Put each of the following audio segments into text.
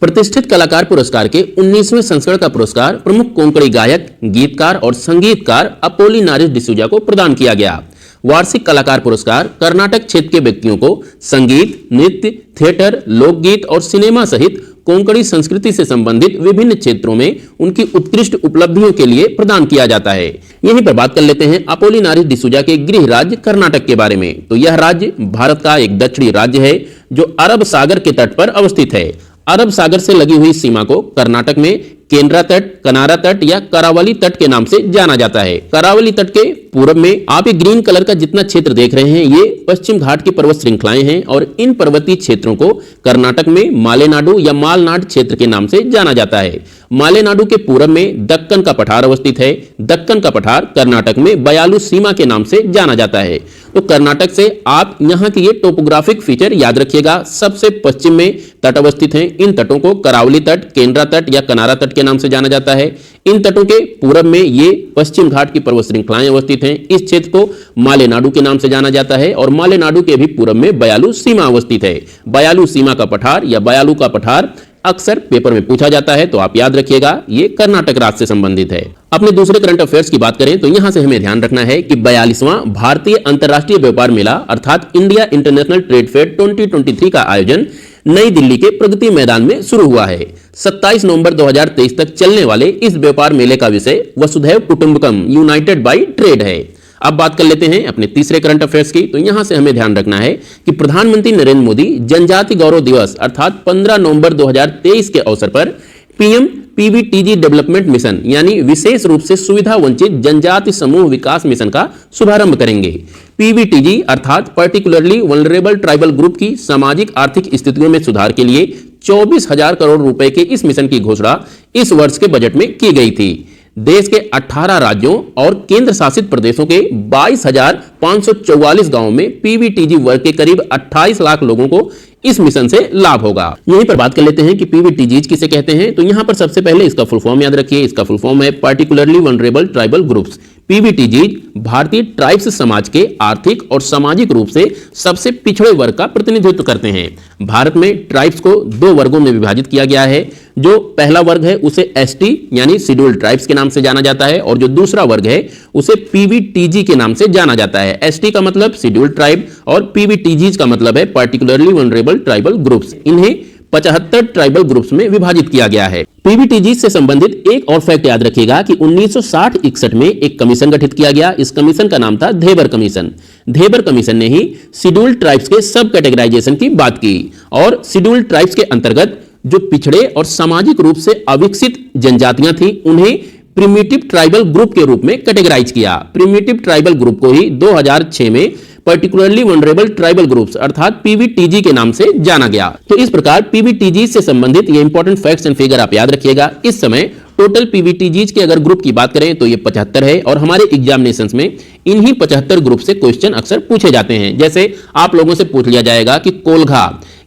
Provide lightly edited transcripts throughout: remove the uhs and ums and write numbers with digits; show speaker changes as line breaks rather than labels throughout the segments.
प्रतिष्ठित कलाकार पुरस्कार के 19वें संस्करण का पुरस्कार प्रमुख कोंकणी गायक, गीतकार और संगीतकार अपोलिनारिस डिसूजा को प्रदान किया गया। वार्षिक कलाकार पुरस्कार कर्नाटक क्षेत्र के व्यक्तियों को संगीत, नृत्य, थिएटर, लोकगीत और सिनेमा सहित कोंकणी संस्कृति से संबंधित विभिन्न क्षेत्रों में उनकी उत्कृष्ट उपलब्धियों के लिए प्रदान किया जाता है। यहीं पर बात कर लेते हैं अपोलिनारिस डिसूजा के गृह राज्य कर्नाटक के बारे में। तो यह राज्य भारत का एक दक्षिणी राज्य है जो अरब सागर के तट पर अवस्थित है। अरब सागर से लगी हुई सीमा को कर्नाटक में केंद्रा तट, कनारा तट या करावली तट के नाम से जाना जाता है। करावली तट के पूर्व में आप ये ग्रीन कलर का जितना क्षेत्र देख रहे हैं ये पश्चिम घाट की पर्वत श्रृंखलाएं हैं और इन पर्वतीय क्षेत्रों को कर्नाटक में मालेनाडु या मालनाड क्षेत्र के नाम से जाना जाता है। मालेनाडु के पूर्व में दक्कन का पठार अवस्थित है। दक्कन का पठार कर्नाटक में बयालू सीमा के नाम से जाना जाता है। तो कर्नाटक से आप यहाँ की ये टोपोग्राफिक फीचर याद रखिएगा। सबसे पश्चिम में तट अवस्थित हैं। इन तटों को करावली तट, केंद्रा तट या कनारा तट के नाम से जाना जाता है। इन तटों के पूरब में ये पश्चिम घाट की पर्वत श्रृंखलाएं अवस्थित हैं। इस क्षेत्र को मालेनाडु के नाम से जाना जाता है और मालेनाडु के भी पूरब में बयालू सीमा अवस्थित है। बयालू सीमा का पठार या बयालू का पठार अक्सर पेपर में पूछा जाता है, तो आप याद रखिएगा ये कर्नाटक राज्य से संबंधित है। अपने दूसरे करंट अफेयर्स की बात करें तो यहां से हमें ध्यान रखना है कि 42वां भारतीय अंतर्राष्ट्रीय व्यापार मेला अर्थात इंडिया इंटरनेशनल ट्रेड फेयर 2023 का आयोजन नई दिल्ली के प्रगति मैदान में शुरू हुआ है। 27 नवंबर 2023 तक चलने वाले इस व्यापार मेले का विषय वसुधैव कुटुंबकम यूनाइटेड बाय ट्रेड है। अब बात कर लेते हैं अपने तीसरे करंट अफेयर्स की। तो यहां से हमें ध्यान रखना है कि प्रधानमंत्री नरेंद्र मोदी जनजाति गौरव दिवस अर्थात 15 नवंबर 2023 के अवसर पर पीएम पीवीटीजी डेवलपमेंट मिशन यानी विशेष रूप से सुविधा वंचित जनजाति समूह विकास मिशन का शुभारंभ करेंगे। पीवीटीजी अर्थात पर्टिकुलरली वल्नरेबल ट्राइबल ग्रुप की सामाजिक आर्थिक स्थितियों में सुधार के लिए 24,000 करोड़ रुपए के इस मिशन की घोषणा इस वर्ष के बजट में की गई थी। देश के 18 राज्यों और केंद्र शासित प्रदेशों के 22,544 गांवों में पीवीटीजी वर्ग के करीब 28 लाख लोगों को इस मिशन से लाभ होगा। यहीं पर बात कर लेते हैं कि पीवीटीजी किसे कहते हैं। तो यहां पर सबसे पहले इसका फुल फॉर्म याद रखिए। इसका फुल फॉर्म है particularly vulnerable tribal groups. PVTG भारतीय ट्राइब्स समाज के आर्थिक और सामाजिक रूप से सबसे पिछड़े वर्ग का प्रतिनिधित्व करते हैं। भारत में ट्राइब्स को 2 वर्गों में विभाजित किया गया है। जो पहला वर्ग है उसे एसटी यानी शेड्यूल्ड ट्राइब्स के नाम से जाना जाता है और जो दूसरा वर्ग है उसे पीवीटीजी के नाम से जाना जाता है। एसटी का मतलब शेड्यूल्ड ट्राइब और पीवीटीजी का मतलब है पर्टिकुलरली वल्नरेबल ट्राइबल ग्रुप्स। इन्हें 75 ट्राइबल ग्रुप्स में विभाजित किया गया है। पीवीटीजी से संबंधित एक और फैक्ट याद रखिएगा कि 1960-61 में एक कमीशन गठित किया गया। इस कमीशन का नाम था धेबर कमीशन। धेबर कमीशन ने ही शेड्यूल्ड ट्राइब्स के सब कैटेगराइजेशन की बात की और शेड्यूल्ड ट्राइब्स के अंतर्गत जो पिछड़े और सामाजिक रूप से अविकसित जनजातियां थी उन्हें प्रिमिटिव ट्राइबल ग्रुप के रूप में कैटेगराइज किया। प्रिमिटिव ट्राइबल ग्रुप को ही 2006 में पर्टिकुलरली वल्नरेबल ट्राइबल ग्रुप्स अर्थात पीवीटीजी के नाम से जाना गया। तो इस प्रकार पीवीटीजी से संबंधित ये इंपॉर्टेंट फैक्ट्स एंड फिगर आप याद रखिएगा। इस समय टोटल पीवीटीजी के अगर ग्रुप की बात करें तो ये 75 है और हमारे एग्जामिनेशंस में इन्हीं 75 ग्रुप से क्वेश्चन अक्सर पूछे जाते हैं। जैसे आप लोगों से पूछ लिया जाएगा कि कोलघा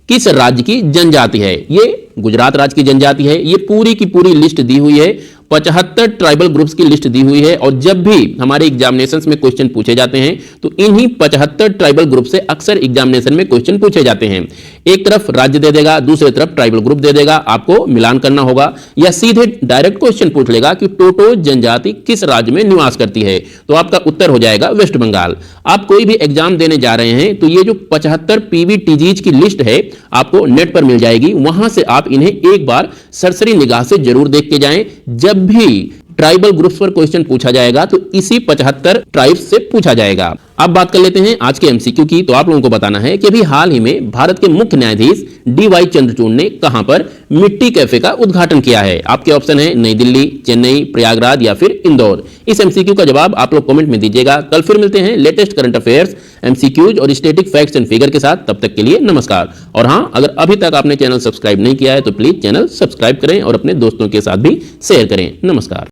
किस राज्य की जनजाति है। ये गुजरात राज्य की जनजाति है। ये पूरी की पूरी लिस्ट दी हुई है। 75 ट्राइबल ग्रुप्स की लिस्ट दी हुई है और जब भी हमारे एग्जामिनेशंस में क्वेश्चन पूछे जाते हैं तो इन्हीं 75 ट्राइबल ग्रुप से अक्सर एग्जामिनेशन में क्वेश्चन पूछे जाते हैं। एक तरफ राज्य दे देगा, दूसरी तरफ ट्राइबल ग्रुप दे देगा, आपको मिलान करना होगा या सीधे डायरेक्ट क्वेश्चन पूछ लेगा कि टोटो जनजाति किस राज्य में निवास करती है, तो आपका उत्तर हो जाएगा वेस्ट बंगाल। आप कोई भी एग्जाम देने जा रहे हैं तो ये जो 75 पीवीटीजीज की लिस्ट है आपको नेट पर मिल जाएगी। वहां से आप इन्हें एक बार सरसरी निगाह से जरूर देख के जाएं। जब भी ट्राइबल ग्रुप्स पर क्वेश्चन पूछा जाएगा तो इसी 75 ट्राइब्स से पूछा जाएगा। अब बात कर लेते हैं आज के एमसीक्यू की। तो आप लोगों को बताना है कि अभी हाल ही में भारत के मुख्य न्यायाधीश डीवाई चंद्रचूड़ ने कहां पर मिट्टी कैफे का उद्घाटन किया है। आपके ऑप्शन है नई दिल्ली, चेन्नई, प्रयागराज या फिर इंदौर। इस एमसीक्यू का जवाब आप लोग कमेंट में दीजिएगा। कल फिर मिलते हैं लेटेस्ट करंट अफेयर्स, एमसीक्यूज और स्टैटिक फैक्ट्स एंड फिगर के साथ। तब तक के लिए नमस्कार। और हां, अगर अभी तक आपने चैनल सब्सक्राइब नहीं किया है तो प्लीज चैनल सब्सक्राइब करें और अपने दोस्तों के साथ भी शेयर करें। नमस्कार।